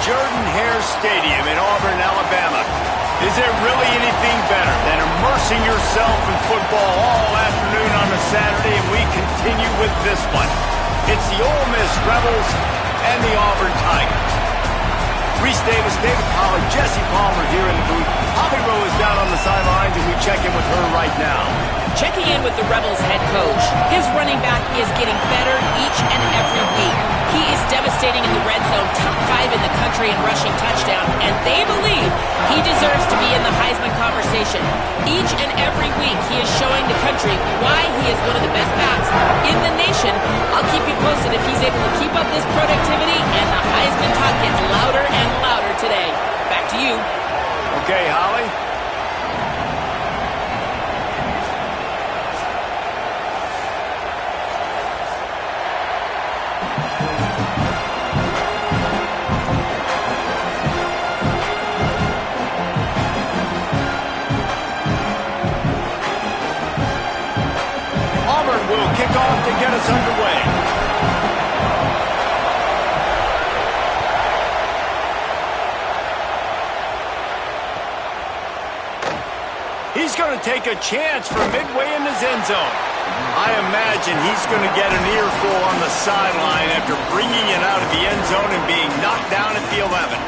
Jordan-Hare Stadium in Auburn, Alabama. Is there really anything better than immersing yourself in football all afternoon on a Saturday? And we continue with this one. It's the Ole Miss Rebels and the Auburn Tigers. Reese Davis, David Pollard, Jesse Palmer here in the booth. Holly Rowe is down on the sidelines, and we check in with her right now. Checking in with the Rebels head coach. His running back is getting better each and every week. He is devastating in the red zone, top 5 in the country in rushing touchdowns, and they believe he deserves to be in the Heisman conversation. Each and every week, he is showing the country why he is one of the best backs in the nation. I'll keep you posted if he's able to keep up this productivity, and the Heisman talk gets louder and louder today. Back to you. Okay, Holly. Auburn will kick off to get us underway. He's going to take a chance from midway in his end zone. I imagine he's going to get an earful on the sideline after bringing it out of the end zone and being knocked down at the 11.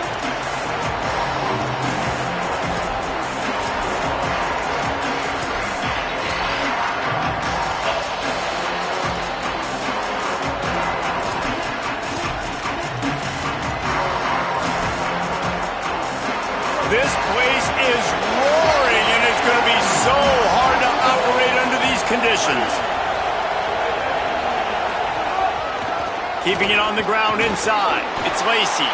This place is roaring, and it's going to be so hard to operate under these conditions. Keeping it on the ground inside. It's Lacey.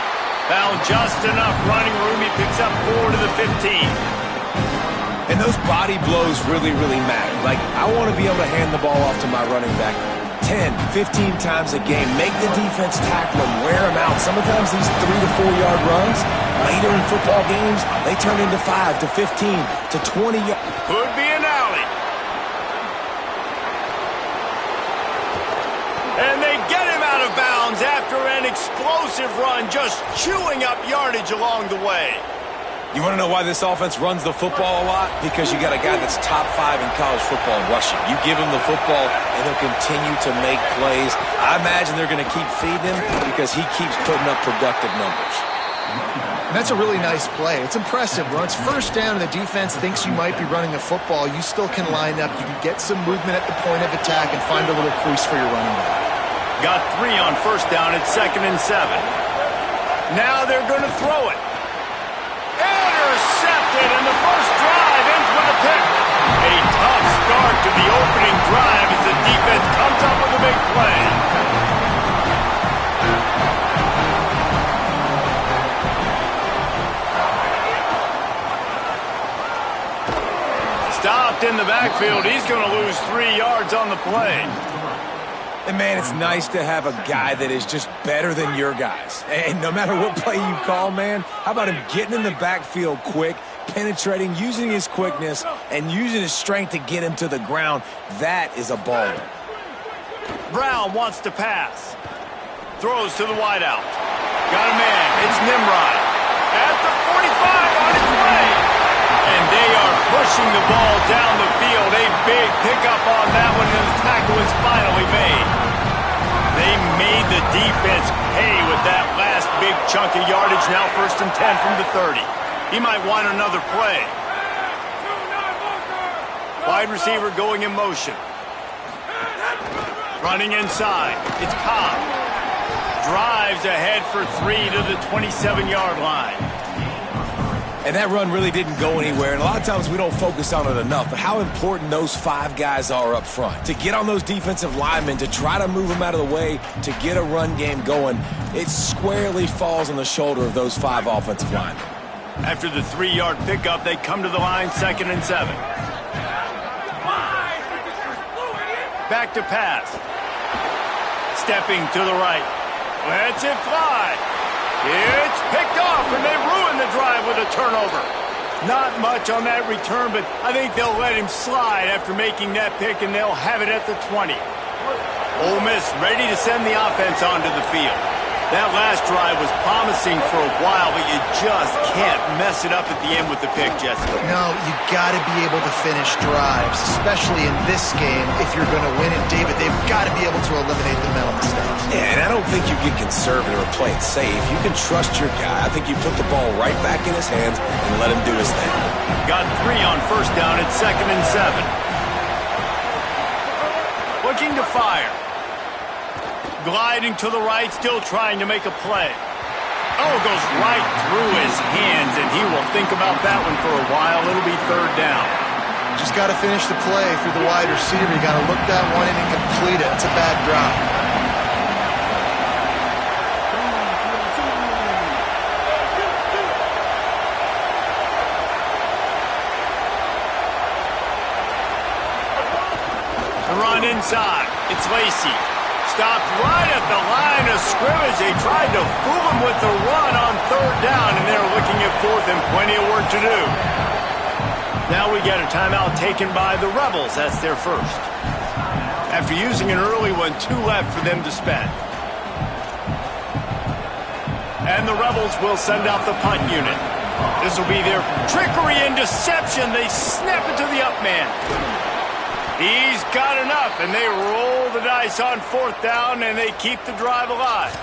Found just enough running room. He picks up 4 to the 15. And those body blows really, really matter. Like, I want to be able to hand the ball off to my running back 10, 15 times a game. Make the defense tackle them, wear them out. Sometimes these 3 to 4 yard runs, later in football games, they turn into 5 to 15 to 20 yards. Could be an alley. And they get him out of bounds after an explosive run, just chewing up yardage along the way. You want to know why this offense runs the football a lot? Because you got a guy that's top 5 in college football in rushing. You give him the football, and he'll continue to make plays. I imagine they're going to keep feeding him because he keeps putting up productive numbers. And that's a really nice play. It's impressive. When it's first down and the defense thinks you might be running the football, you still can line up. You can get some movement at the point of attack and find a little crease for your running back. Got 3 on first down at 2nd and 7. Now they're going to throw it. Intercepted, and the first drive ends with a pick. A tough start to the opening drive as the defense comes up with a big play. Stopped in the backfield. He's going to lose 3 yards on the play. And, man, it's nice to have a guy that is just better than your guys. And no matter what play you call, man, how about him getting in the backfield quick, penetrating, using his quickness, and using his strength to get him to the ground? That is a baller. Brown wants to pass. Throws to the wideout. Got a man. It's Nimrod. At the 45 on its way. And they are pushing the ball down the field. A big pickup on that one, and the tackle is finally made. They made the defense pay with that last big chunk of yardage. Now 1st and 10 from the 30. He might want another play. Wide receiver going in motion. Running inside. It's Cobb. Drives ahead for 3 to the 27-yard line. And that run really didn't go anywhere. And a lot of times we don't focus on it enough, but how important those 5 guys are up front. To get on those defensive linemen, to try to move them out of the way, to get a run game going, it squarely falls on the shoulder of those 5 offensive linemen. After the 3-yard pickup, they come to the line 2nd and 7. Back to pass. Stepping to the right. Lets it fly. It's picked off, and they ruin the drive with a turnover. Not much on that return, but I think they'll let him slide after making that pick, and they'll have it at the 20. Ole Miss ready to send the offense onto the field. That last drive was promising for a while, but you just can't mess it up at the end with the pick, Jesse. No, you got to be able to finish drives, especially in this game. If you're going to win it, David, they've got to be able to eliminate the mental mistakes. Yeah, and I don't think you get conservative or play it safe. You can trust your guy. I think you put the ball right back in his hands and let him do his thing. Got 3 on first down at 2nd and 7. Looking to fire. Gliding to the right, still trying to make a play. Oh, goes right through his hands, and he will think about that one for a while. It'll be 3rd down. Just got to finish the play through the wide receiver. You got to look that one in and complete it. It's a bad drop. The run inside. It's Lacy. Stopped right at the line of scrimmage. They tried to fool him with the run on 3rd down, and they're looking at 4th and plenty of work to do. Now we get a timeout taken by the Rebels. That's their first. After using an early one, 2 left for them to spend. And the Rebels will send out the punt unit. This will be their trickery and deception. They snap it to the up man. He's got enough, and they roll the dice on 4th down, and they keep the drive alive.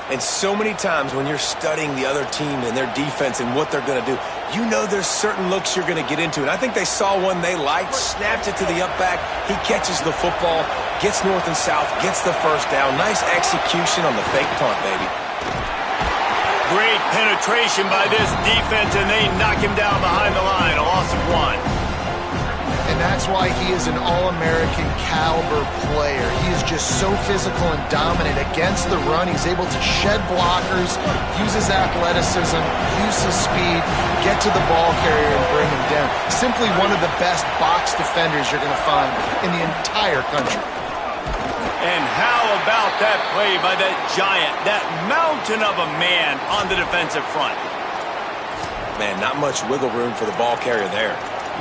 And so many times when you're studying the other team and their defense and what they're going to do, you know there's certain looks you're going to get into. And I think they saw one they liked, snapped it to the up back. He catches the football, gets north and south, gets the first down. Nice execution on the fake punt, baby. Great penetration by this defense, and they knock him down behind the line. A loss of 1. And that's why he is an All-American caliber player. He is just so physical and dominant against the run. He's able to shed blockers, use his athleticism, use his speed, get to the ball carrier and bring him down. Simply one of the best box defenders you're going to find in the entire country. And how about that play by that giant, that mountain of a man on the defensive front? Man, not much wiggle room for the ball carrier there.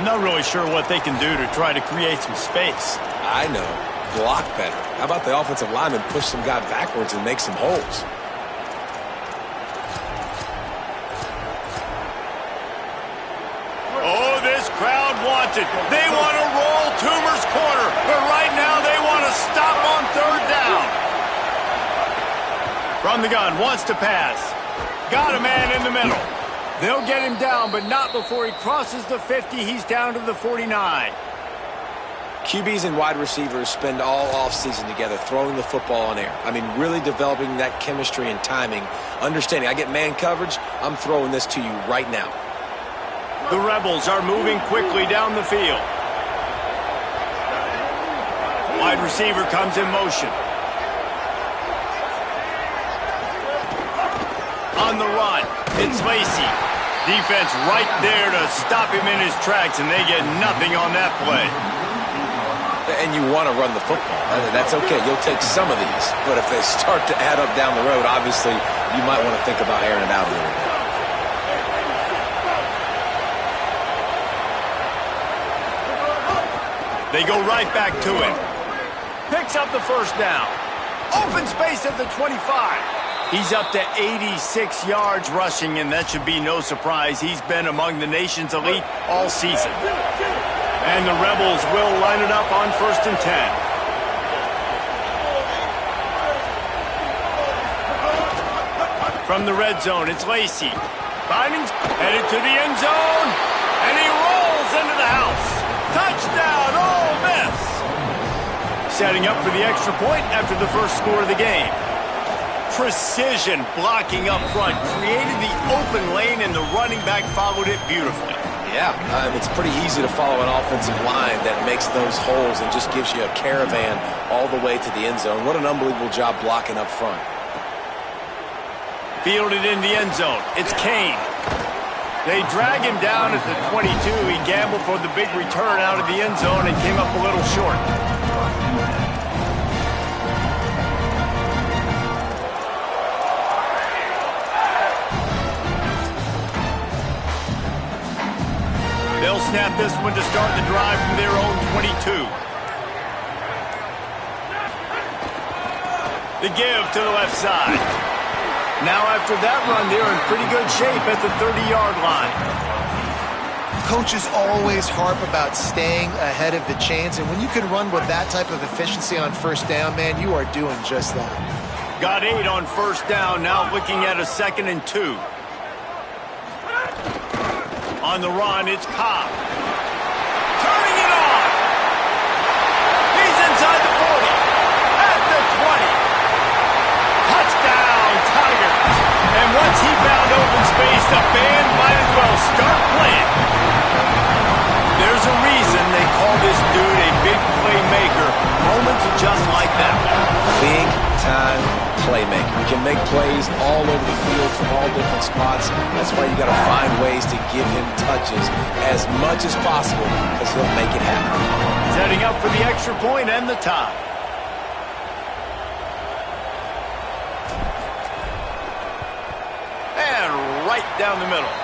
Not really sure what they can do to try to create some space. I know. Block better. How about the offensive lineman push some guy backwards and make some holes? Oh, this crowd wants it. They want to roll Toomer's corner, but right now they want to stop on 3rd down. From the gun, wants to pass. Got a man in the middle. They'll get him down, but not before he crosses the 50. He's down to the 49. QBs and wide receivers spend all offseason together throwing the football in air. I mean, really developing that chemistry and timing. Understanding, I get man coverage, I'm throwing this to you right now. The Rebels are moving quickly down the field. Wide receiver comes in motion. On the run, it's Lacy. Defense right there to stop him in his tracks, and they get nothing on that play. And you want to run the football. That's okay. You'll take some of these. But if they start to add up down the road, obviously, you might want to think about airing it out a little bit. They go right back to him. Picks up the 1st down. Open space at the 25. He's up to 86 yards rushing, and that should be no surprise. He's been among the nation's elite all season. And the Rebels will line it up on 1st and 10. From the red zone, it's Lacy. Finding, headed to the end zone, and he rolls into the house. Touchdown, Ole Miss! Setting up for the extra point after the first score of the game. Precision blocking up front, created the open lane, and the running back followed it beautifully. Yeah, it's pretty easy to follow an offensive line that makes those holes and just gives you a caravan all the way to the end zone. What an unbelievable job blocking up front. Fielded in the end zone. It's Kane. They drag him down at the 22. He gambled for the big return out of the end zone and came up a little short. They'll snap this one to start the drive from their own 22. The give to the left side. Now after that run, they're in pretty good shape at the 30-yard line. Coaches always harp about staying ahead of the chains, and when you can run with that type of efficiency on first down, man, you are doing just that. Got 8 on first down, now looking at a 2nd and 2. On the run, it's Cobb. Turning it on! He's inside the 40, at the 20. Touchdown, Tigers! And once he found open space, the band might as well start playing. There's a reason they call this dude a big playmaker. Moments just like that. Big-time playmaker. Can make plays all over the field from all different spots. That's why you got to find ways to give him touches as much as possible because he'll make it happen. Setting up for the extra point and the tie. And right down the middle.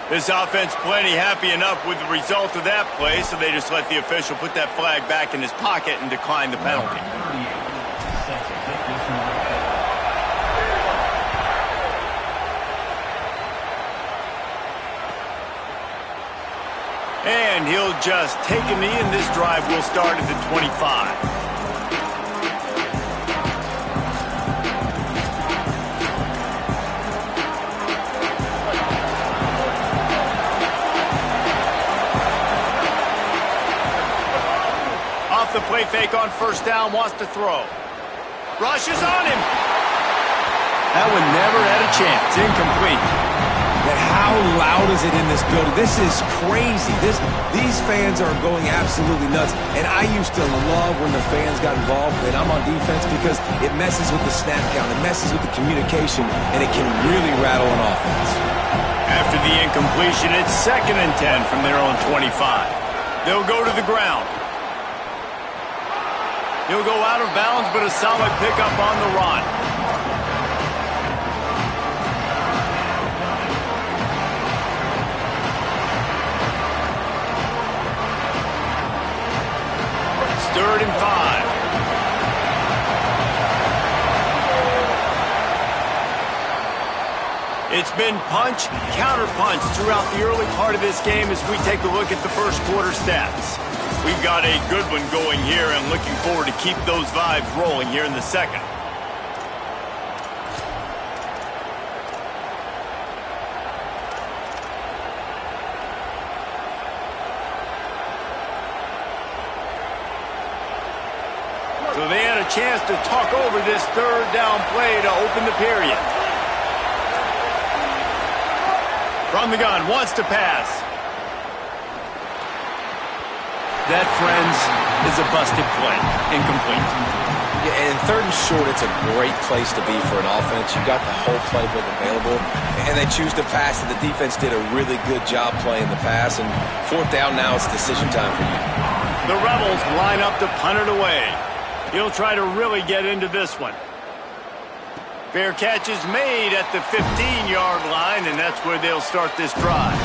This offense plenty happy enough with the result of that play, so they just let the official put that flag back in his pocket and decline the penalty. And he'll just take a knee, and this drive will start at the 25. The play fake on first down, wants to throw. Rushes on him. That one never had a chance. Incomplete. But how loud is it in this building? This is crazy. These fans are going absolutely nuts. And I used to love when the fans got involved when I'm on defense because it messes with the snap count. It messes with the communication, and it can really rattle an offense. After the incompletion, it's 2nd and 10 from their own 25. They'll go to the ground. He'll go out of bounds, but a solid pickup on the run. It's 3rd and 5. It's been punch, counter-punch throughout the early part of this game as we take a look at the first quarter stats. We've got a good one going here and looking forward to keep those vibes rolling here in the second. So they had a chance to talk over this 3rd down play to open the period. From the gun, wants to pass. That, friends, is a busted play. Incomplete. Yeah, and 3rd and short, it's a great place to be for an offense. You got the whole playbook available, and they choose to pass it. The defense did a really good job playing the pass, and 4th down now, it's decision time for you. The Rebels line up to punt it away. He'll try to really get into this one. Fair catch is made at the 15-yard line, and that's where they'll start this drive.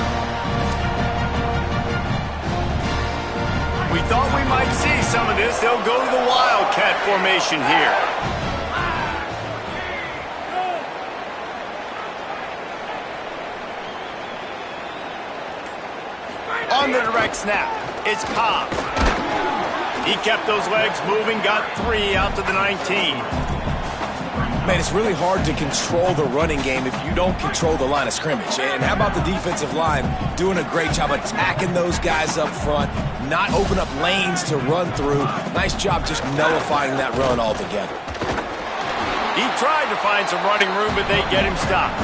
We thought we might see some of this. They'll go to the Wildcat formation here. On the direct snap, it's Cobb. He kept those legs moving, got 3 out to the 19. Man, it's really hard to control the running game if you don't control the line of scrimmage. And how about the defensive line doing a great job attacking those guys up front, not open up lanes to run through. Nice job just nullifying that run altogether. He tried to find some running room, but they get him stopped.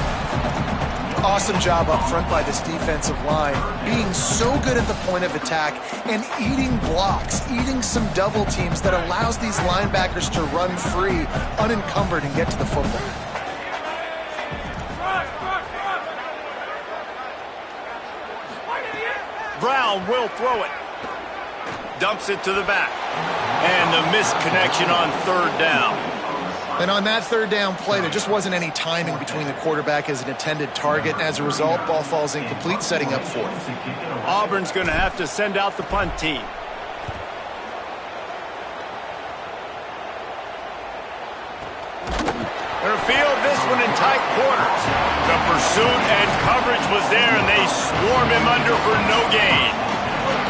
Awesome job up front by this defensive line, being so good at the point of attack and eating blocks, eating some double teams that allows these linebackers to run free, unencumbered, and get to the football. Brown will throw it. Dumps it to the back. And the missed connection on 3rd down. And on that 3rd down play, there just wasn't any timing between the quarterback as an intended target. And as a result, ball falls incomplete, setting up 4th. Auburn's going to have to send out the punt team. one in tight quarters. The pursuit and coverage was there, and they swarm him under for no gain.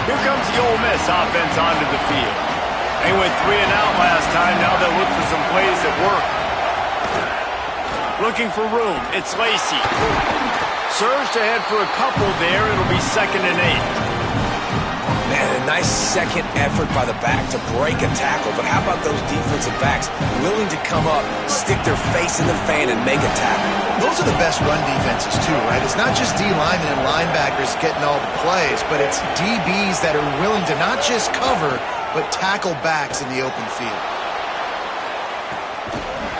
Here comes the Ole Miss offense onto the field. They went 3 and out last time. Now they'll look for some plays that work. Looking for room. It's Lacy. Surged ahead for a couple there. It'll be 2nd and 8. Man, a nice second effort by the back to break a tackle. But how about those defensive backs willing to come up, stick their face in the fan, and make a tackle? Those are the best run defenses, too, right? It's not just D linemen and linebackers getting all the plays, but it's DBs that are willing to not just cover, but tackle backs in the open field.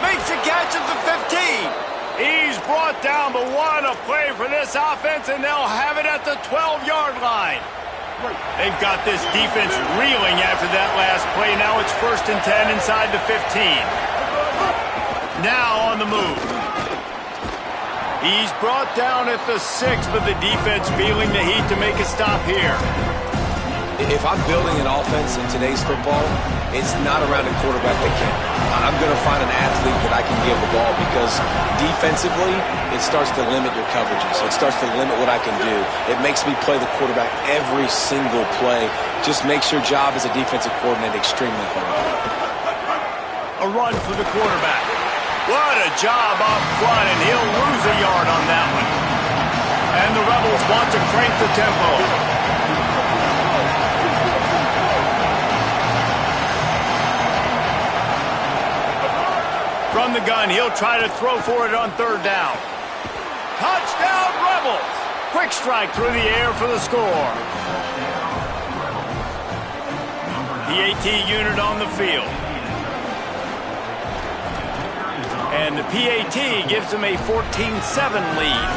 Makes a catch at the 15. He's brought down, but what a play for this offense, and they'll have it at the 12-yard line. They've got this defense reeling after that last play. Now it's 1st and 10 inside the 15. Now on the move. He's brought down at the 6, but the defense feeling the heat to make a stop here. If I'm building an offense in today's football, it's not around a quarterback that can. I'm going to find an athlete that I can give the ball because defensively, it starts to limit your coverages. It starts to limit what I can do. It makes me play the quarterback every single play. Just makes your job as a defensive coordinator extremely hard. A run for the quarterback. What a job up front, and he'll lose a yard on that one. And the Rebels want to crank the tempo. From the gun, he'll try to throw for it on 3rd down. Touchdown, Rebels! Quick strike through the air for the score. PAT unit on the field. And the PAT gives them a 14-7 lead.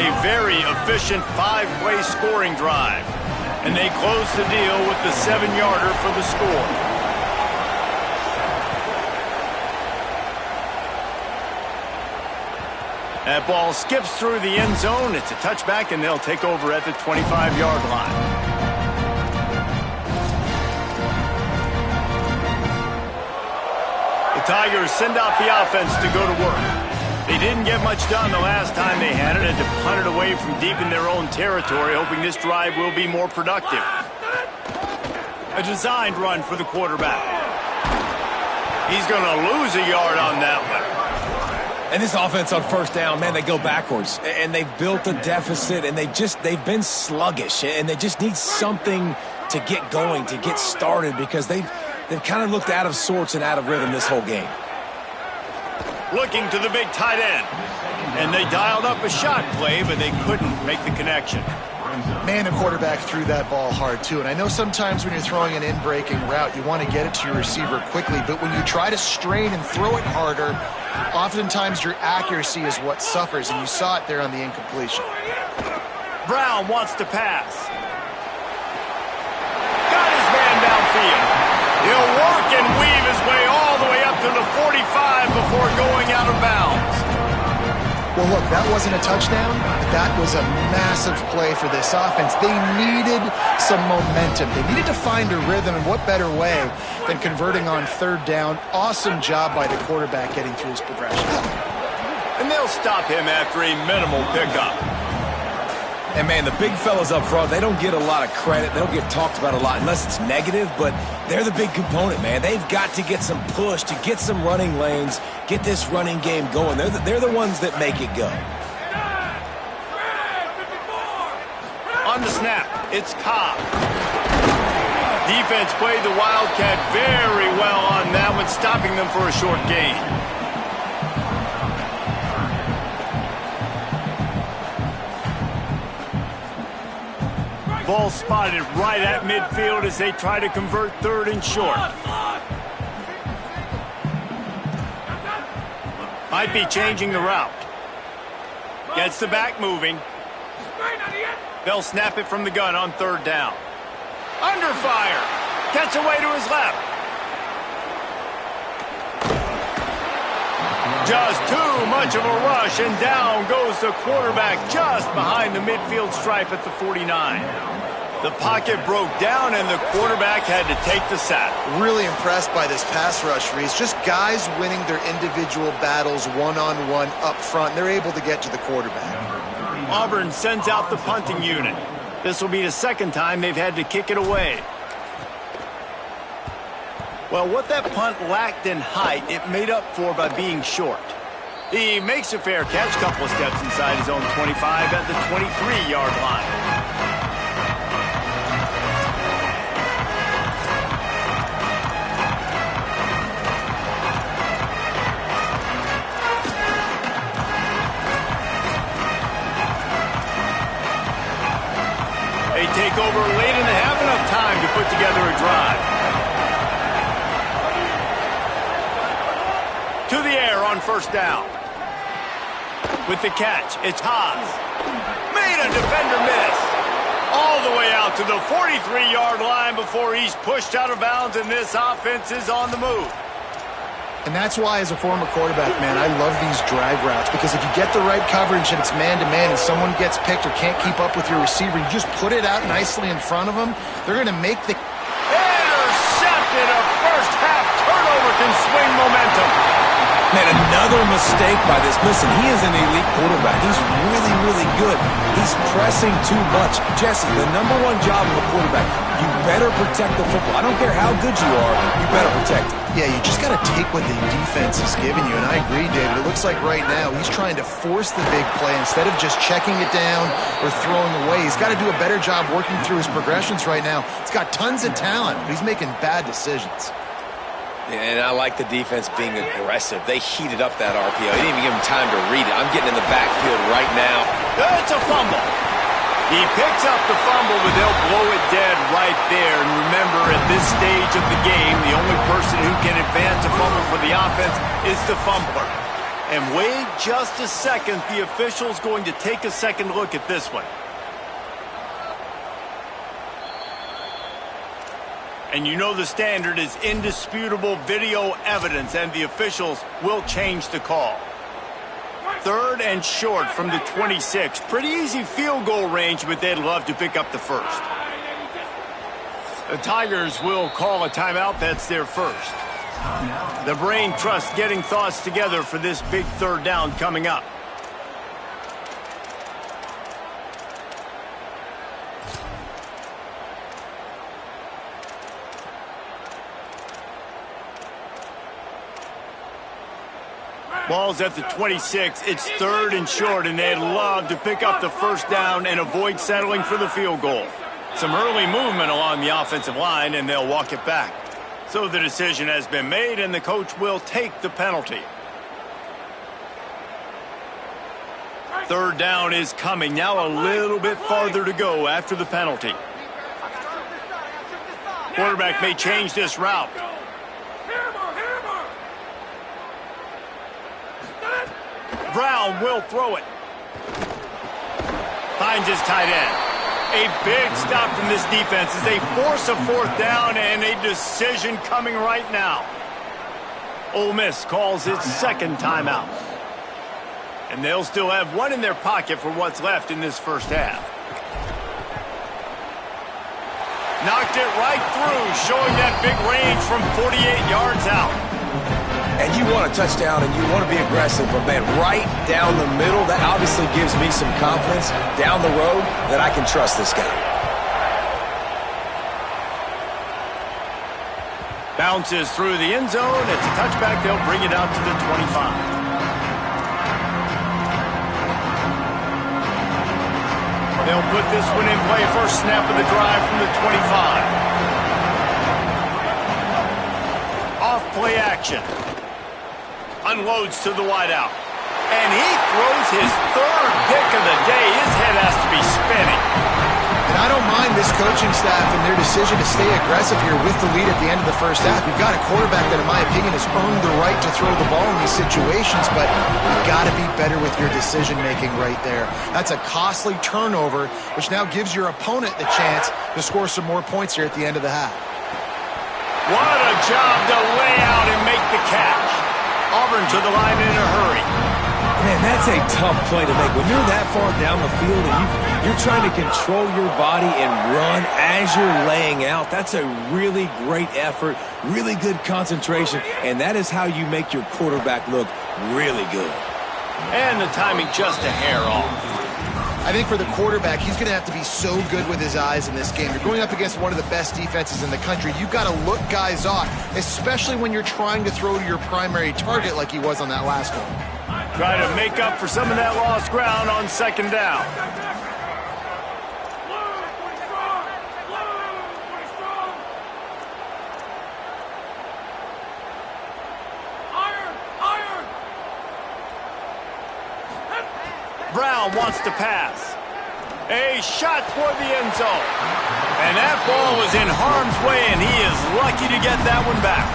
A very efficient 5-play scoring drive. And they close the deal with the 7-yarder for the score. That ball skips through the end zone. It's a touchback, and they'll take over at the 25-yard line. The Tigers send out the offense to go to work. They didn't get much done the last time they had it, and to punt it away from deep in their own territory, hoping this drive will be more productive. A designed run for the quarterback. He's going to lose a yard on that one. And this offense on 1st down, man, they go backwards. And they've built a deficit, and they've been sluggish. And they just need something to get going, to get started, because they've kind of looked out of sorts and out of rhythm this whole game. Looking to the big tight end. And they dialed up a shot play, but they couldn't make the connection. Man, the quarterback threw that ball hard, too. And I know sometimes when you're throwing an in-breaking route, you want to get it to your receiver quickly. But when you try to strain and throw it harder, oftentimes your accuracy is what suffers. And you saw it there on the incompletion. Brown wants to pass. Got his man downfield. He'll work and weave his way all the way up to the 45 before going out of bounds. Well, look, that wasn't a touchdown, but that was a massive play for this offense. They needed some momentum. They needed to find a rhythm, and what better way than converting on 3rd down. Awesome job by the quarterback getting through his progression. And they'll stop him after a minimal pickup. And, man, the big fellas up front, they don't get a lot of credit. They don't get talked about a lot unless it's negative, but they're the big component, man. They've got to get some push, to get some running lanes, get this running game going. They're the ones that make it go. On the snap, it's Cobb. Defense played the Wildcat very well on that one, stopping them for a short gain. Ball spotted right at midfield as they try to convert 3rd and short. Might be changing the route. Gets the back moving. They'll snap it from the gun on 3rd down. Under fire. Gets away to his left. Just too much of a rush, and down goes the quarterback just behind the midfield stripe at the 49. The pocket broke down, and the quarterback had to take the sack. Really impressed by this pass rush, Reese. Just guys winning their individual battles one-on-one up front. They're able to get to the quarterback. Auburn sends out the punting unit. This will be the second time they've had to kick it away. Well, what that punt lacked in height, it made up for by being short. He makes a fair catch, couple of steps inside his own 25 at the 23-yard line. They take over late in the half, enough time to put together a drive. To the air on first down. With the catch, it's Haas. Made a defender miss. All the way out to the 43-yard line before he's pushed out of bounds, and this offense is on the move. And that's why, as a former quarterback, man, I love these drag routes, because if you get the right coverage and it's man-to-man and someone gets picked or can't keep up with your receiver, you just put it out nicely in front of them. They're going to make the... Intercepted! A first-half turnover can swing momentum. Man, another mistake by this. Listen, he is an elite quarterback. He's really, really good. He's pressing too much. Jesse, the number one job of a quarterback, you better protect the football. I don't care how good you are, you better protect it. Yeah, you just got to take what the defense is giving you, and I agree, David. It looks like right now he's trying to force the big play instead of just checking it down or throwing away. He's got to do a better job working through his progressions right now. He's got tons of talent, but he's making bad decisions. And I like the defense being aggressive. They heated up that RPO. They didn't even give him time to read it. I'm getting in the backfield right now. It's a fumble. He picks up the fumble, but they'll blow it dead right there. And remember, at this stage of the game, the only person who can advance a fumble for the offense is the fumbler. And wait just a second. The official's going to take a second look at this one. And you know the standard is indisputable video evidence, and the officials will change the call. Third and short from the 26. Pretty easy field goal range, but they'd love to pick up the first. The Tigers will call a timeout. That's their first. The brain trust getting thoughts together for this big third down coming up. Ball's at the 26. It's third and short, and they'd love to pick up the first down and avoid settling for the field goal. Some early movement along the offensive line, and they'll walk it back. So the decision has been made, and the coach will take the penalty. Third down is coming. Now a little bit farther to go after the penalty. Quarterback may change this route. Brown will throw it. Finds his tight end. A big stop from this defense as they force a fourth down, and a decision coming right now. Ole Miss calls its second timeout. And they'll still have one in their pocket for what's left in this first half. Knocked it right through, showing that big range from 48 yards out. And you want a touchdown and you want to be aggressive, but man, right down the middle, that obviously gives me some confidence down the road that I can trust this guy. Bounces through the end zone. It's a touchback. They'll bring it out to the 25. They'll put this one in play. First snap of the drive from the 25. Off play action. Unloads to the wideout. And he throws his third pick of the day. His head has to be spinning. And I don't mind this coaching staff and their decision to stay aggressive here with the lead at the end of the first half. You've got a quarterback that, in my opinion, has earned the right to throw the ball in these situations, but you've got to be better with your decision-making right there. That's a costly turnover, which now gives your opponent the chance to score some more points here at the end of the half. What a job to lay out and make the catch. Auburn to the line in a hurry. Man, that's a tough play to make. When you're that far down the field and you're trying to control your body and run as you're laying out, that's a really great effort, really good concentration, and that is how you make your quarterback look really good. And the timing just a hair off. I think for the quarterback, he's going to have to be so good with his eyes in this game. You're going up against one of the best defenses in the country. You've got to look guys off, especially when you're trying to throw to your primary target like he was on that last one. Try to make up for some of that lost ground on second down. Brown wants to pass. A shot toward the end zone. And that ball was in harm's way, and he is lucky to get that one back.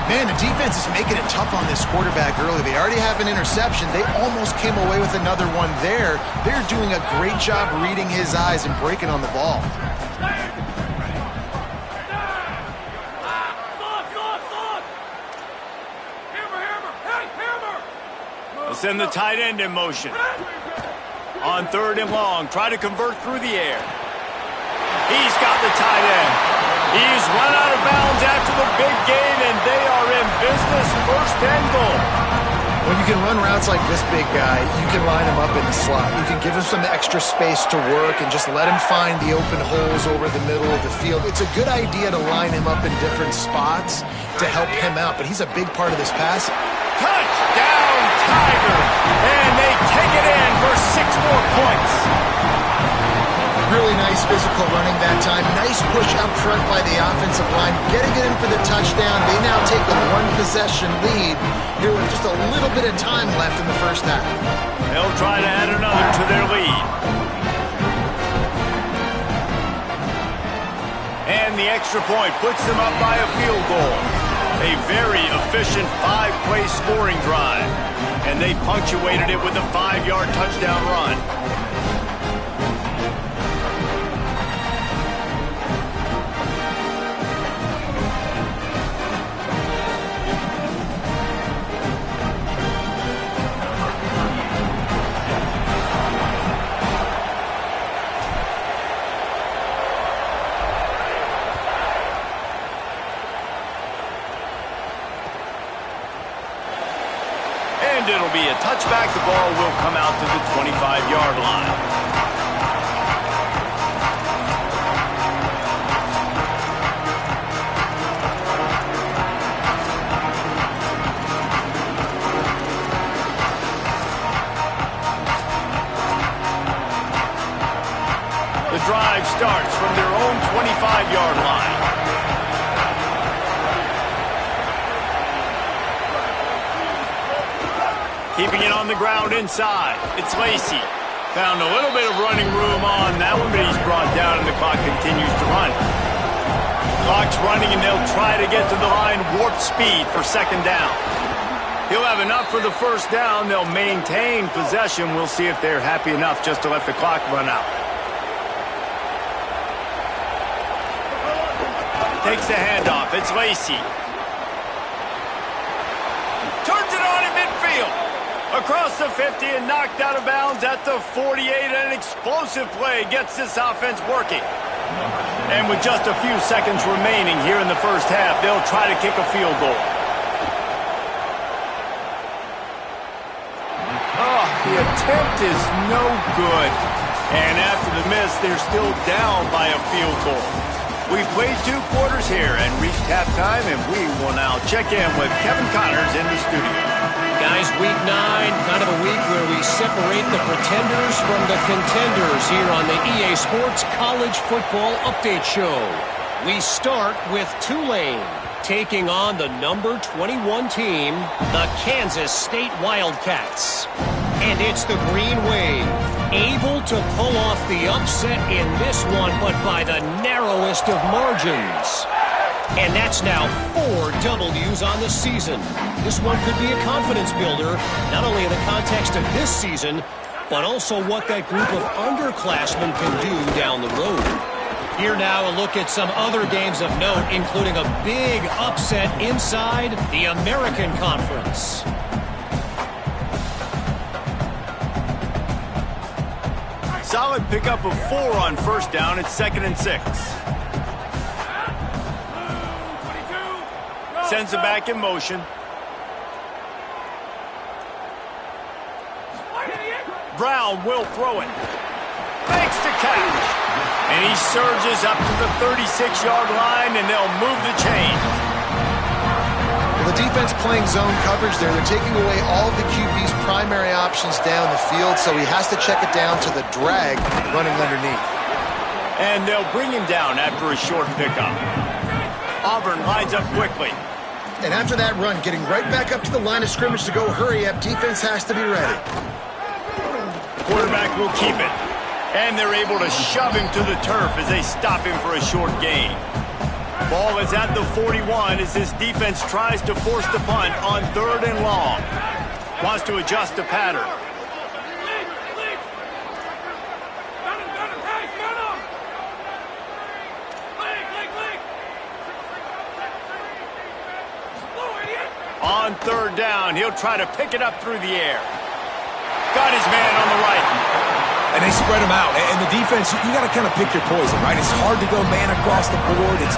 Man, the defense is making it tough on this quarterback early. They already have an interception. They almost came away with another one there. They're doing a great job reading his eyes and breaking on the ball. They'll send the tight end in motion. On third and long, try to convert through the air. He's got the tight end. He's run out of bounds after the big gain, and they are in business, first and goal. When you can run routes like this big guy, you can line him up in the slot. You can give him some extra space to work and just let him find the open holes over the middle of the field. It's a good idea to line him up in different spots to help him out, but he's a big part of this pass. Touchdown, Tigers! And they take it in for 6 more points. Really nice physical running that time. Nice push up front by the offensive line. Getting it in for the touchdown. They now take a 1-possession lead here with just a little bit of time left in the first half. They'll try to add another to their lead. And the extra point puts them up by a field goal. A very efficient 5-play scoring drive. And they punctuated it with a 5-yard touchdown run. And it'll be a touchback. The ball will come out to the 25-yard line. The drive starts from their own 25-yard line. Keeping it on the ground inside. It's Lacy. Found a little bit of running room on that one, but he's brought down and the clock continues to run. Clock's running and they'll try to get to the line warp speed for second down. He'll have enough for the first down. They'll maintain possession. We'll see if they're happy enough just to let the clock run out. Takes the handoff. It's Lacy. Turns it on in midfield. Across the 50 and knocked out of bounds at the 48. An explosive play gets this offense working. And with just a few seconds remaining here in the first half, they'll try to kick a field goal. Oh, the attempt is no good. And after the miss, they're still down by a field goal. We've played 2 quarters here and reached halftime, and we will now check in with Kevin Connors in the studio. Guys, week 9, kind of a week where we separate the pretenders from the contenders here on the EA Sports College Football Update Show. We start with Tulane taking on the number 21 team, the Kansas State Wildcats. And it's the Green Wave, able to pull off the upset in this one, but by the narrowest of margins. And that's now 4 W's on the season. This one could be a confidence builder, not only in the context of this season, but also what that group of underclassmen can do down the road. Here now a look at some other games of note, including a big upset inside the American Conference. solid pickup of 4 on first down. It's 2nd and 6. Sends it back in motion. Brown will throw it. Makes the catch. And he surges up to the 36-yard line, and they'll move the chain. The defense playing zone coverage there. They're taking away all of the QB's primary options down the field, so he has to check it down to the drag running underneath. And they'll bring him down after a short pickup. Auburn lines up quickly. And after that run, getting right back up to the line of scrimmage to go hurry up, defense has to be ready. Quarterback will keep it. And they're able to shove him to the turf as they stop him for a short gain. Ball is at the 41 as this defense tries to force the punt on 3rd and long. Wants to adjust the pattern. On 3rd down, he'll try to pick it up through the air. Got his man on the right. And they spread them out. And the defense, you got to kind of pick your poison, right? It's hard to go man across the board. It's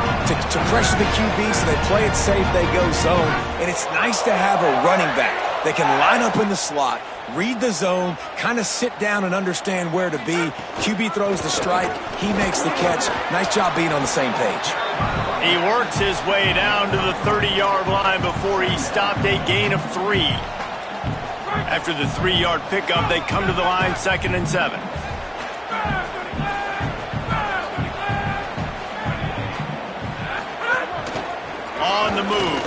to pressure the QB, so they play it safe, they go zone. And it's nice to have a running back that can line up in the slot, read the zone, kind of sit down and understand where to be. QB throws the strike. He makes the catch. Nice job being on the same page. He works his way down to the 30-yard line before he stopped a gain of 3. After the 3-yard pickup, they come to the line 2nd and 7. On the move.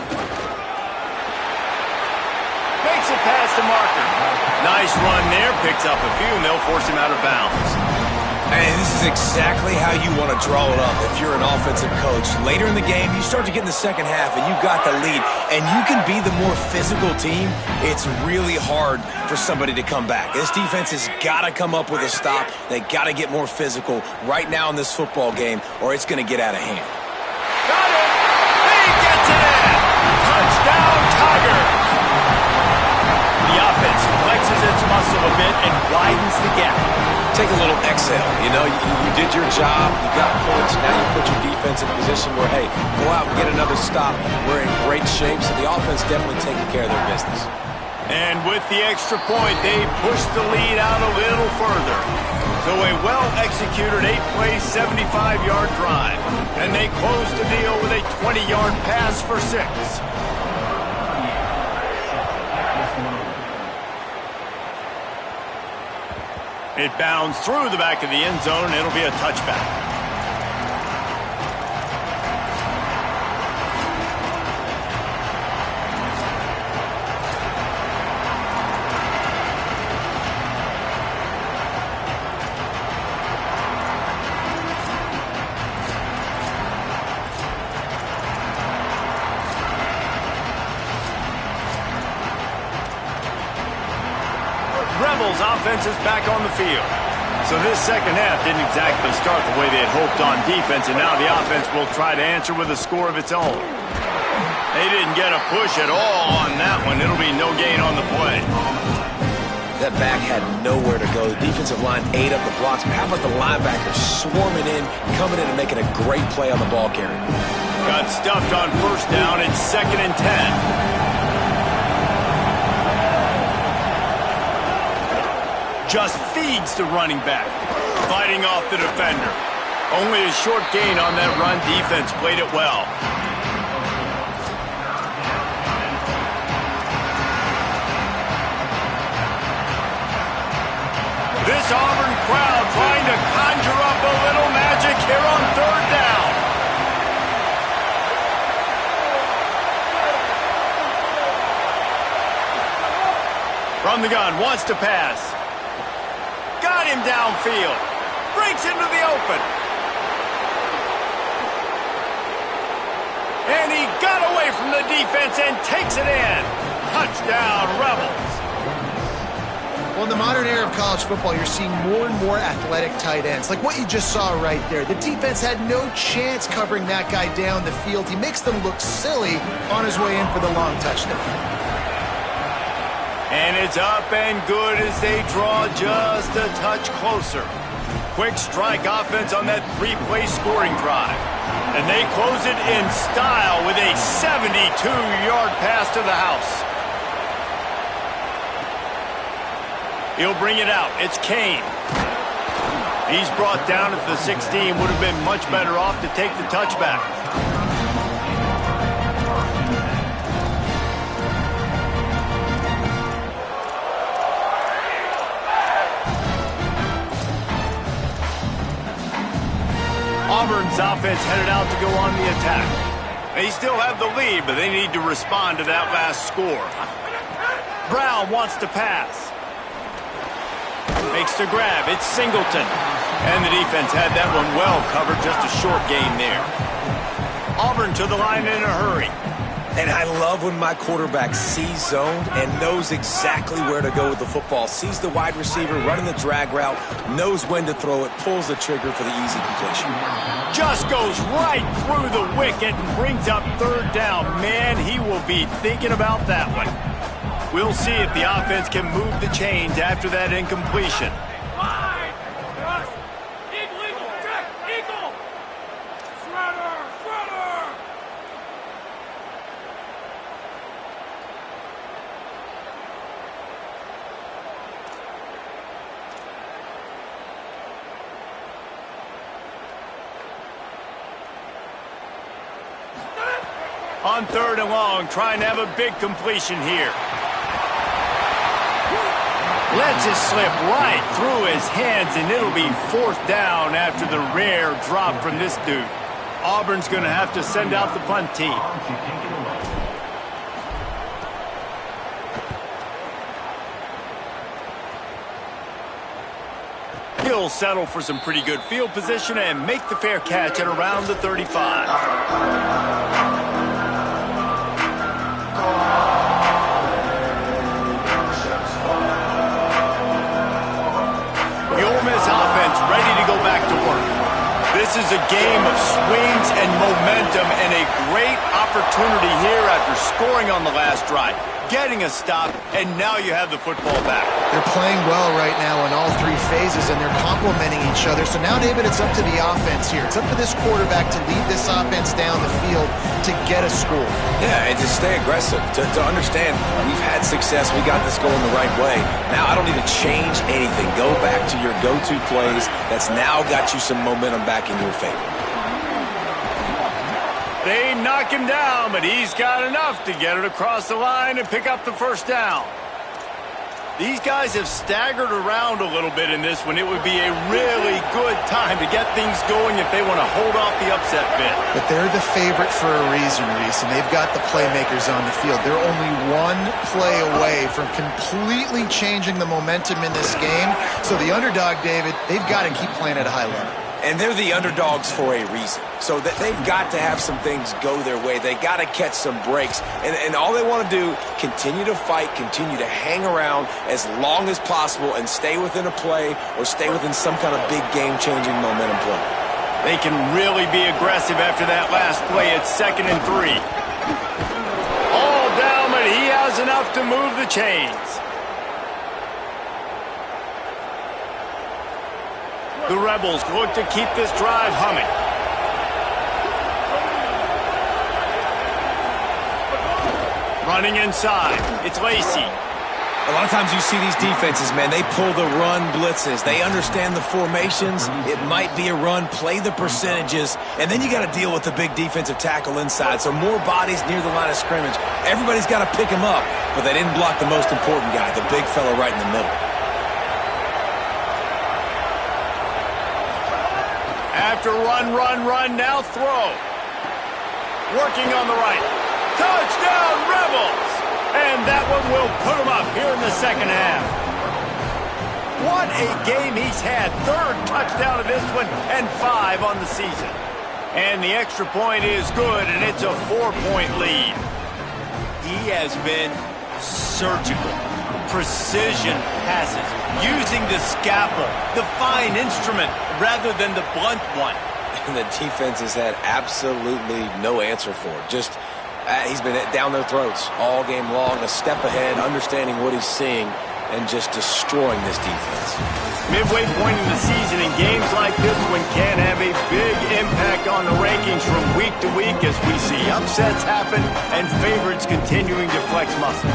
Makes a pass to Marker. Nice run there. Picks up a few, and they'll force him out of bounds. And this is exactly how you want to draw it up if you're an offensive coach. Later in the game, you start to get in the second half, and you've got the lead, and you can be the more physical team. It's really hard for somebody to come back. This defense has got to come up with a stop. They got to get more physical right now in this football game, or it's going to get out of hand. Got it! He gets it in! Touchdown, Tigers! The offense flexes its muscle a bit and widens the gap. Take a little exhale. You know, you did your job. You got points. Now you put your defense in a position where, hey, go out and get another stop. We're in great shape, so the offense definitely taking care of their business. And with the extra point, they push the lead out a little further. So a well-executed 8-play, 75-yard drive. And they close the deal with a 20-yard pass for 6. It bounds through the back of the end zone, and it'll be a touchback. Rebels offense is back on the field. So this second half didn't exactly start the way they had hoped on defense, and now the offense will try to answer with a score of its own. They didn't get a push at all on that one. It'll be no gain on the play. That back had nowhere to go. The defensive line ate up the blocks. How about the linebackers swarming in, coming in and making a great play on the ball carrier? Got stuffed on first down. It's 2nd and 10. Just feeds the running back, fighting off the defender. Only a short gain on that run. Defense played it well. This Auburn crowd trying to conjure up a little magic here on 3rd down. From the gun, wants to pass. Got him downfield. Breaks into the open. And he got away from the defense and takes it in. Touchdown, Rebels. Well, in the modern era of college football, you're seeing more and more athletic tight ends. Like what you just saw right there. The defense had no chance covering that guy down the field. He makes them look silly on his way in for the long touchdown. And it's up and good as they draw just a touch closer. quick strike offense on that three-play scoring drive. And they close it in style with a 72-yard pass to the house. He'll bring it out. It's Kane. He's brought down at the 16. Would have been much better off to take the touchback. Auburn's offense headed out to go on the attack. They still have the lead, but they need to respond to that last score. Brown wants to pass. Makes the grab. It's Singleton. And the defense had that one well covered. Just a short gain there. Auburn to the line in a hurry. And I love when my quarterback sees zone and knows exactly where to go with the football. Sees the wide receiver running the drag route, knows when to throw it, pulls the trigger for the easy completion. Just goes right through the wicket and brings up third down. Man, he will be thinking about that one. We'll see if the offense can move the chains after that incompletion. On third and long, trying to have a big completion here. Lets it slip right through his hands, and it'll be fourth down after the rare drop from this dude. Auburn's going to have to send out the punt team. He'll settle for some pretty good field position and make the fair catch at around the 35. Ready to go back to work. This is a game of swings and momentum and a great opportunity here after scoring on the last drive, getting a stop, and now you have the football back. They're playing well right now in all three phases, and they're complementing each other. So now, David, it's up to the offense here. It's up to this quarterback to lead this offense down the field to get a score. Yeah, and to stay aggressive, to understand we've had success, we got this going the right way. Now I don't need to change anything. Go back to your go-to plays. That's now got you some momentum back in your favor. They knock him down, but he's got enough to get it across the line and pick up the first down. These guys have staggered around a little bit in this one. It would be a really good time to get things going if they want to hold off the upset bid. But they're the favorite for a reason, Reese, and they've got the playmakers on the field. They're only one play away from completely changing the momentum in this game. So the underdog, David, they've got to keep playing at a high level. And they're the underdogs for a reason. So that they've got to have some things go their way. They got to catch some breaks. And all they want to do, continue to fight, continue to hang around as long as possible and stay within a play or stay within some kind of big game-changing momentum play. They can really be aggressive after that last play. It's 2nd and 3. All down, but he has enough to move the chains. The Rebels look to keep this drive humming. Running inside. It's Lacey. A lot of times you see these defenses, man, they pull the run blitzes. They understand the formations. It might be a run, play the percentages, and then you got to deal with the big defensive tackle inside. So more bodies near the line of scrimmage. Everybody's got to pick him up, but they didn't block the most important guy, the big fella right in the middle. After run, now throw. Working on the right. Touchdown, Rebels! And that one will put them up here in the second half. What a game he's had. 3rd touchdown of this one and 5 on the season. And the extra point is good, and it's a 4-point lead. He has been surgical. Precision passes, using the scalpel, the fine instrument, rather than the blunt one. And the defense has had absolutely no answer for it. Just, he's been down their throats all game long, a step ahead, understanding what he's seeing. and just destroying this defense. Midway point in the season, in games like this one can have a big impact on the rankings from week to week as we see upsets happen and favorites continuing to flex muscle.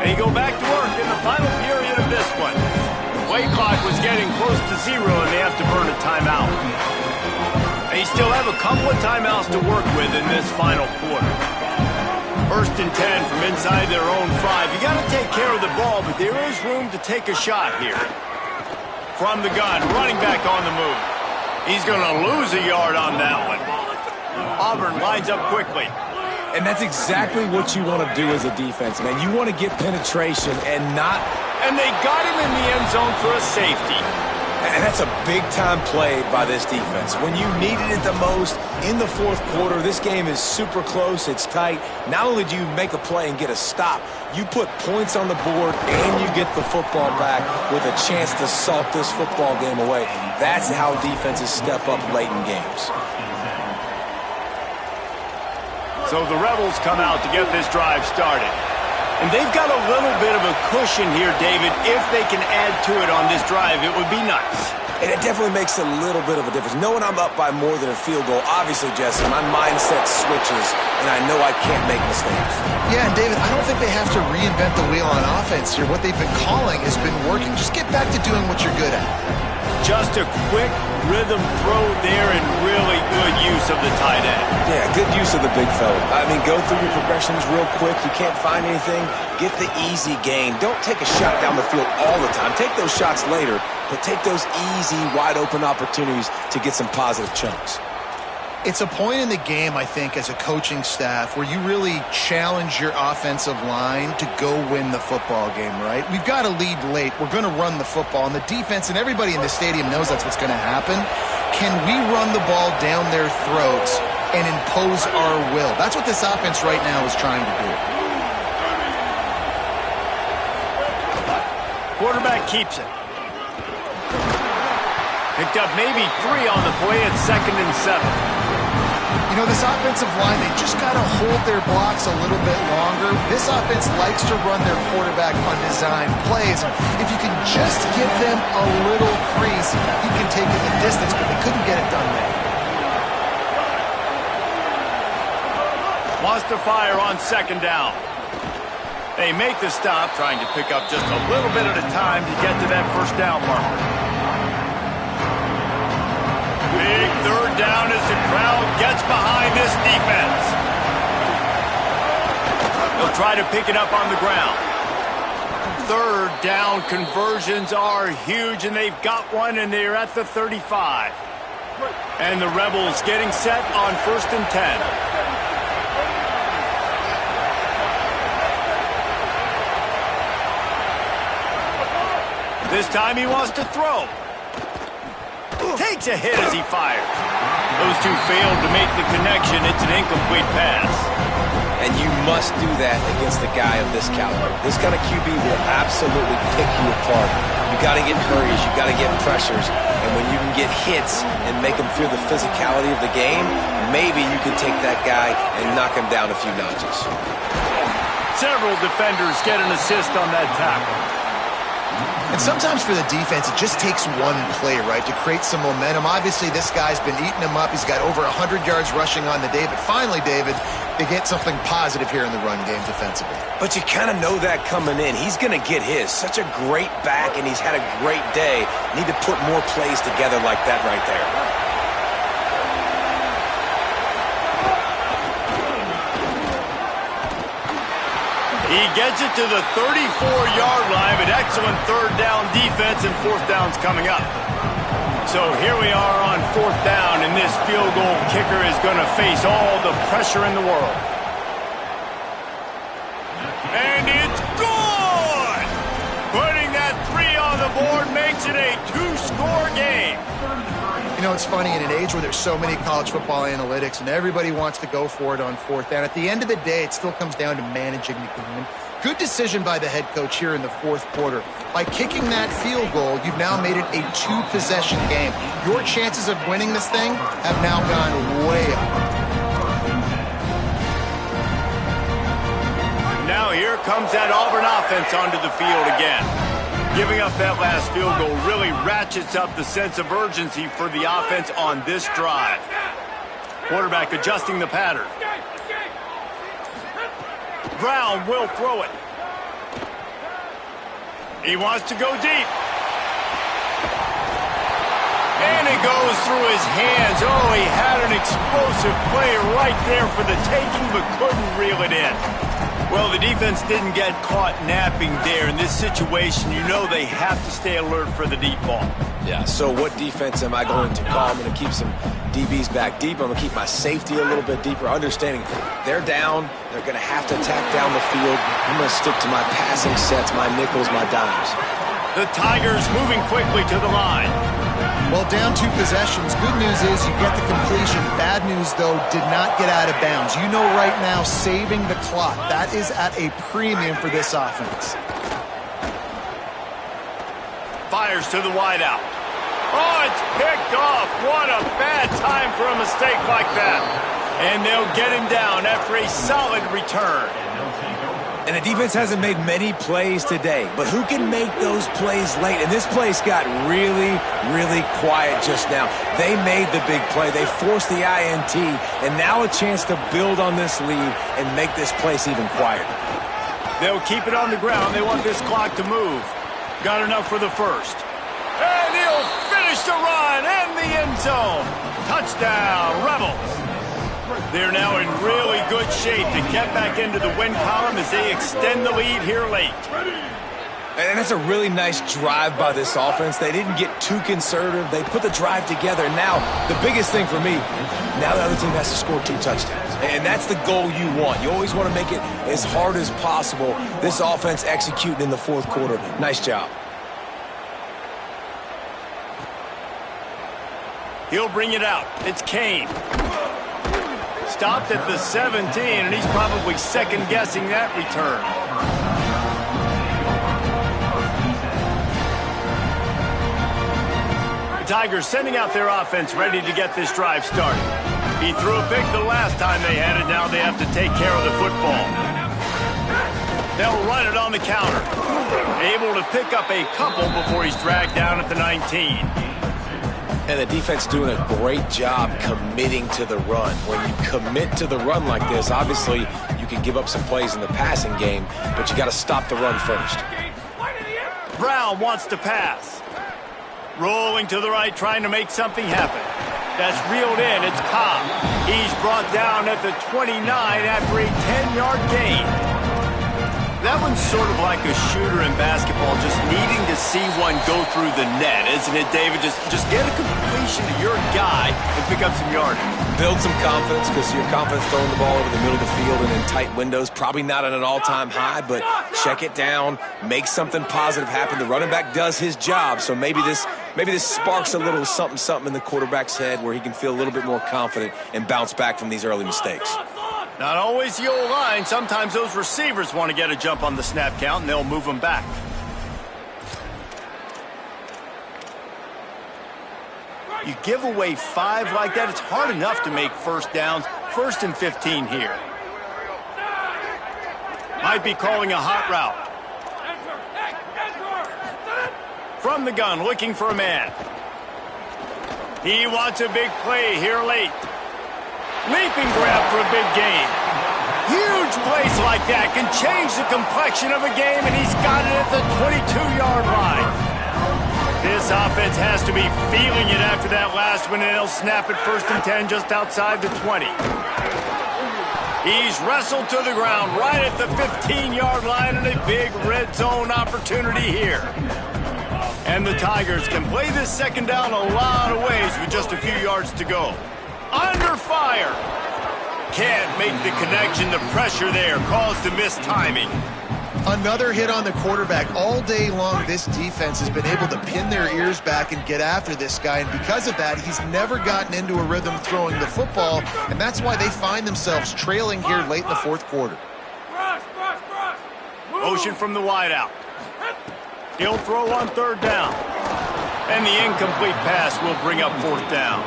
They go back to work in the final period of this one. The play clock was getting close to 0 and they have to burn a timeout. They still have a couple of timeouts to work with in this final quarter. 1st and 10 from inside their own 5. You got to take care of the ball, but there is room to take a shot here. From the gun, running back on the move. He's going to lose a yard on that one. Auburn lines up quickly. And that's exactly what you want to do as a defense, man. You want to get penetration and not... And they got him in the end zone for a safety. And that's a big-time play by this defense. When you needed it the most in the 4th quarter, this game is super close, it's tight. Not only do you make a play and get a stop, you put points on the board and you get the football back with a chance to salt this football game away. That's how defenses step up late in games. So the Rebels come out to get this drive started. And they've got a little bit of a cushion here, David. If they can add to it on this drive, it would be nice. And it definitely makes a little bit of a difference. Knowing I'm up by more than a field goal, obviously, Jesse, my mindset switches, and I know I can't make mistakes. Yeah, and David, I don't think they have to reinvent the wheel on offense here. What they've been calling has been working. Just get back to doing what you're good at. Just a quick rhythm throw there and really good use of the tight end. Yeah, good use of the big fella. I mean, go through your progressions real quick. You can't find anything, get the easy gain. Don't take a shot down the field all the time. Take those shots later, but take those easy, wide-open opportunities to get some positive chunks. It's a point in the game, I think, as a coaching staff where you really challenge your offensive line to go win the football game, right? We've got to lead late. We're going to run the football, and the defense and everybody in the stadium knows that's what's going to happen. Can we run the ball down their throats and impose our will? That's what this offense right now is trying to do. Quarterback keeps it. Picked up maybe 3 on the play at 2nd and 7. You know, this offensive line, they just got to hold their blocks a little bit longer. This offense likes to run their quarterback on design plays. If you can just give them a little crease, you can take it the distance, but they couldn't get it done there. Wants to fire on 2nd down. They make the stop, trying to pick up just a little bit at a time to get to that 1st down marker. Big 3rd down as the crowd gets behind this defense. They'll try to pick it up on the ground. 3rd down conversions are huge, and they've got one, and they're at the 35. And the Rebels getting set on 1st and 10. This time he wants to throw. Takes a hit as he fires. Those two failed to make the connection. It's an incomplete pass. And you must do that against a guy of this caliber. This kind of QB will absolutely pick you apart. You got to get hurries. You got to get pressures. And when you can get hits and make them feel the physicality of the game, maybe you can take that guy and knock him down a few notches. Several defenders get an assist on that tackle. And sometimes for the defense, it just takes one play, right, to create some momentum. Obviously, this guy's been eating him up. He's got over 100 yards rushing on the day. But finally, David, they get something positive here in the run game defensively. But you kind of know that coming in. He's going to get his. Such a great back, and he's had a great day. Need to put more plays together like that right there. He gets it to the 34-yard line, but excellent 3rd down defense, and 4th down's coming up. So here we are on 4th down, and this field goal kicker is going to face all the pressure in the world. And it's good! Putting that 3 on the board makes it a 2-score game. You know, it's funny, in an age where there's so many college football analytics and everybody wants to go for it on 4th down, at the end of the day, it still comes down to managing the game. Good decision by the head coach here in the fourth quarter. By kicking that field goal, you've now made it a 2-possession game. Your chances of winning this thing have now gone way up. Now here comes that Auburn offense onto the field again. Giving up that last field goal really ratchets up the sense of urgency for the offense on this drive. Quarterback adjusting the pattern. Brown will throw it. He wants to go deep. And it goes through his hands. Oh, he had an explosive play right there for the taking, but couldn't reel it in. Well, the defense didn't get caught napping there. In this situation, you know they have to stay alert for the deep ball. Yeah, so what defense am I going to call? I'm going to keep some DBs back deep. I'm going to keep my safety a little bit deeper, understanding they're down. They're going to have to attack down the field. I'm going to stick to my passing sets, my nickels, my dimes. The Tigers moving quickly to the line. Well, down 2 possessions. Good news is you get the completion. Bad news, though, did not get out of bounds. You know right now, saving the clock. That is at a premium for this offense. Fires to the wideout. Oh, it's picked off. What a bad time for a mistake like that. And they'll get him down after a solid return. And the defense hasn't made many plays today, but who can make those plays late? And this place got really, really quiet just now. They made the big play. They forced the INT, and now a chance to build on this lead and make this place even quieter. They'll keep it on the ground. They want this clock to move. Got enough for the first. And he'll finish the run in the end zone. Touchdown, Rebels. They're now in really good shape to get back into the win column as they extend the lead here late. And that's a really nice drive by this offense. They didn't get too conservative. They put the drive together. Now, the biggest thing for me, now the other team has to score 2 touchdowns. And that's the goal you want. You always want to make it as hard as possible. This offense executing in the fourth quarter. Nice job. He'll bring it out. It's Kane. Stopped at the 17, and he's probably second-guessing that return. The Tigers sending out their offense ready to get this drive started. He threw a pick the last time they had it. Now they have to take care of the football. They'll run it on the counter. Able to pick up a couple before he's dragged down at the 19. And the defense doing a great job committing to the run. When you commit to the run like this, obviously you can give up some plays in the passing game, but you got to stop the run first. Brown wants to pass. Rolling to the right, trying to make something happen. That's reeled in. It's Cobb. He's brought down at the 29 after a 10-yard gain. That one's sort of like a shooter in basketball, just needing to see one go through the net, isn't it, David? Just get a completion to your guy and pick up some yardage. Build some confidence, because your confidence throwing the ball over the middle of the field and in tight windows, probably not at an all-time high, but check it down, make something positive happen. The running back does his job, so maybe this sparks a little something in the quarterback's head where he can feel a little bit more confident and bounce back from these early mistakes. Not always the old line. Sometimes those receivers want to get a jump on the snap count, and they'll move them back. You give away 5 like that, it's hard enough to make first downs. 1st and 15 here. Might be calling a hot route. From the gun, looking for a man. He wants a big play here late. Leaping grab for a big gain. Huge plays like that can change the complexion of a game, and he's got it at the 22-yard line. This offense has to be feeling it after that last one, and they'll snap it 1st and 10 just outside the 20. He's wrestled to the ground right at the 15-yard line, and a big red zone opportunity here. And the Tigers can play this second down a lot of ways with just a few yards to go. Under fire. Can't make the connection. The pressure there caused the missed timing. Another hit on the quarterback. All day long, this defense has been able to pin their ears back and get after this guy, and because of that, he's never gotten into a rhythm throwing the football, and that's why they find themselves trailing here late in the fourth quarter. Motion from the wideout. He'll throw on third down. And the incomplete pass will bring up fourth down.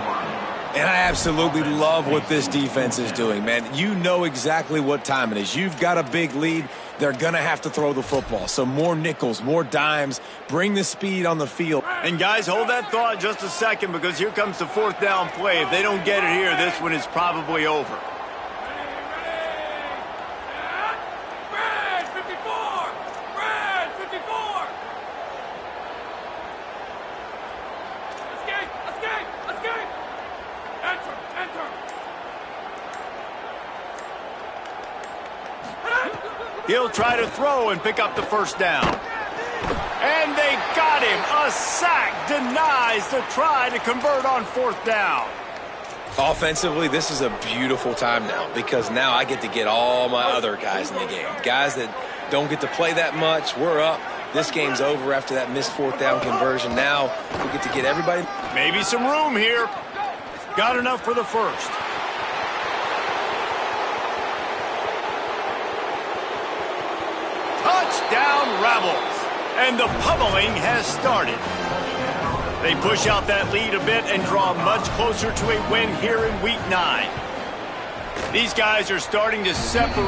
And I absolutely love what this defense is doing, man. You know exactly what time it is. You've got a big lead. They're going to have to throw the football. So more nickels, more dimes. Bring the speed on the field. And guys, hold that thought just a second, because here comes the fourth down play. If they don't get it here, this one is probably over. He'll try to throw and pick up the first down. And they got him. A sack denies the try to convert on fourth down. Offensively, this is a beautiful time now, because now I get to get all my other guys in the game. Guys that don't get to play that much. We're up. This game's over after that missed fourth down conversion. Now we get to get everybody. Maybe some room here. Got enough for the first. Touchdown Rebels. And the pummeling has started. They push out that lead a bit and draw much closer to a win here in Week 9. These guys are starting to separate